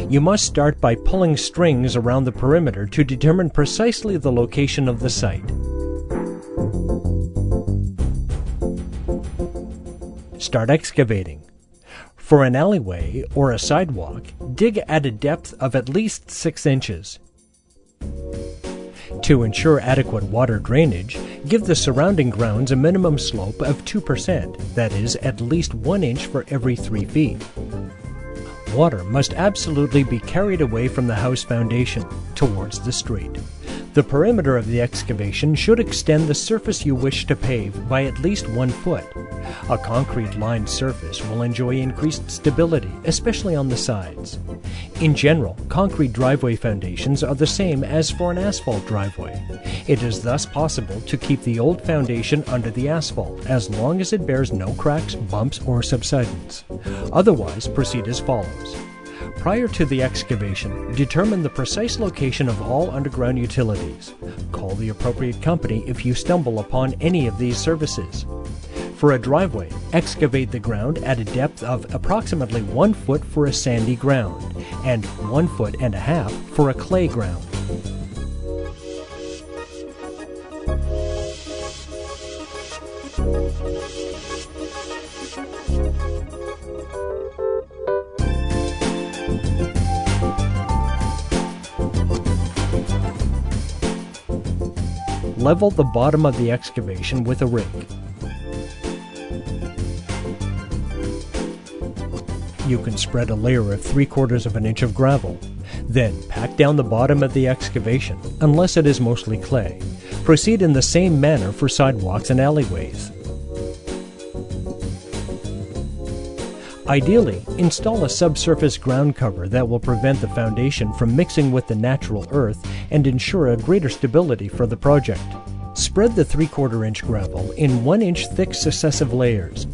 You must start by pulling strings around the perimeter to determine precisely the location of the site. Start excavating. For an alleyway or a sidewalk, dig at a depth of at least 6 inches. To ensure adequate water drainage, give the surrounding grounds a minimum slope of 2%, that is, at least 1 inch for every 3 feet. Water must absolutely be carried away from the house foundation towards the street. The perimeter of the excavation should extend the surface you wish to pave by at least 1 foot. A concrete-lined surface will enjoy increased stability, especially on the sides. In general, concrete driveway foundations are the same as for an asphalt driveway. It is thus possible to keep the old foundation under the asphalt as long as it bears no cracks, bumps, or subsidence. Otherwise, proceed as follows. Prior to the excavation, determine the precise location of all underground utilities. Call the appropriate company if you stumble upon any of these services. For a driveway, excavate the ground at a depth of approximately 1 foot for a sandy ground and 1.5 feet for a clay ground. Level the bottom of the excavation with a rake. You can spread a layer of 3/4 of an inch of gravel. Then pack down the bottom of the excavation, unless it is mostly clay. Proceed in the same manner for sidewalks and alleyways. Ideally, install a subsurface ground cover that will prevent the foundation from mixing with the natural earth and ensure a greater stability for the project. Spread the 3/4 inch gravel in 1 inch thick successive layers.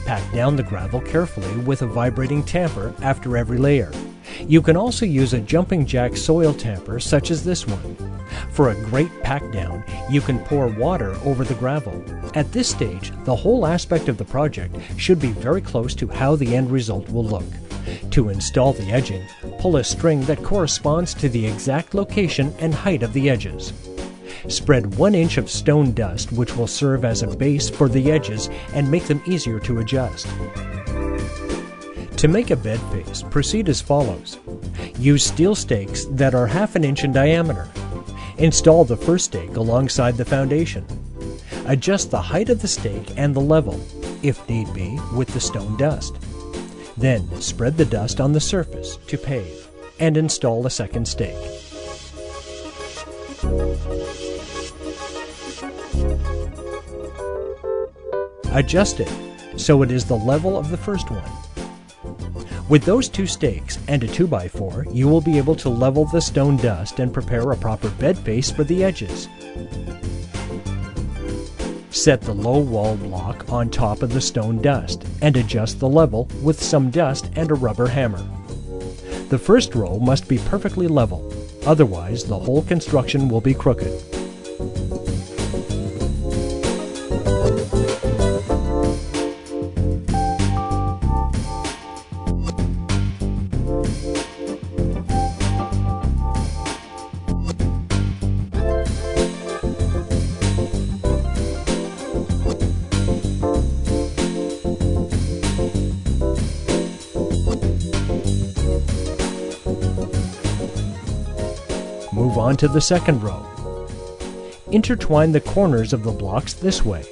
Pack down the gravel carefully with a vibrating tamper after every layer. You can also use a jumping jack soil tamper such as this one. For a great pack down, you can pour water over the gravel. At this stage, the whole aspect of the project should be very close to how the end result will look. To install the edging, pull a string that corresponds to the exact location and height of the edges. Spread 1 inch of stone dust, which will serve as a base for the edges and make them easier to adjust. To make a bed face, proceed as follows. Use steel stakes that are 1/2 inch in diameter. Install the first stake alongside the foundation. Adjust the height of the stake and the level, if need be, with the stone dust. Then spread the dust on the surface to pave and install a second stake. Adjust it so it is the level of the first one. With those 2 stakes and a 2x4, you will be able to level the stone dust and prepare a proper bed face for the edges. Set the low wall block on top of the stone dust and adjust the level with some dust and a rubber hammer. The first row must be perfectly level, otherwise the whole construction will be crooked. Move on to the second row. Intertwine the corners of the blocks this way.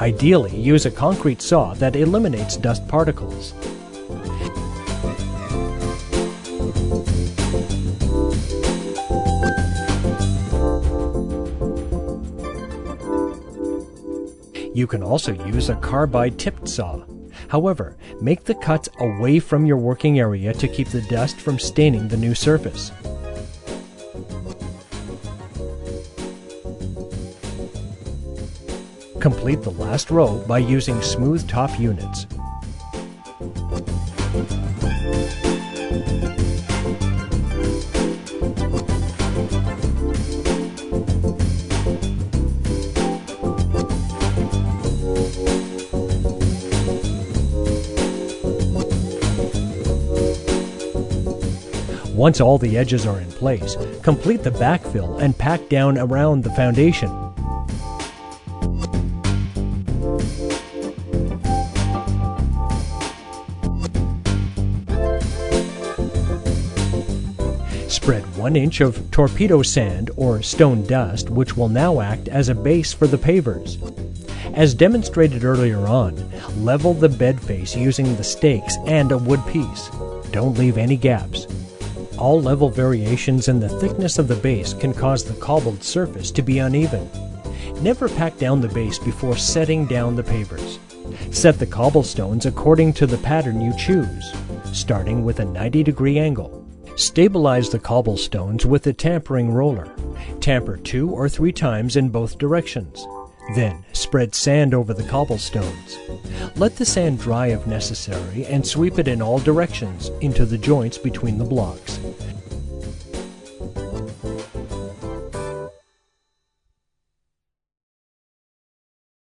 Ideally, use a concrete saw that eliminates dust particles. You can also use a carbide tipped saw. However, make the cuts away from your working area to keep the dust from staining the new surface. Complete the last row by using smooth top units. Once all the edges are in place, complete the backfill and pack down around the foundation. Spread 1 inch of torpedo sand or stone dust, which will now act as a base for the pavers. As demonstrated earlier on, level the bed face using the stakes and a wood piece. Don't leave any gaps. All level variations in the thickness of the base can cause the cobbled surface to be uneven. Never pack down the base before setting down the pavers. Set the cobblestones according to the pattern you choose, starting with a 90-degree angle. Stabilize the cobblestones with a tampering roller. Tamper 2 or 3 times in both directions. Then spread sand over the cobblestones. Let the sand dry if necessary and sweep it in all directions into the joints between the blocks.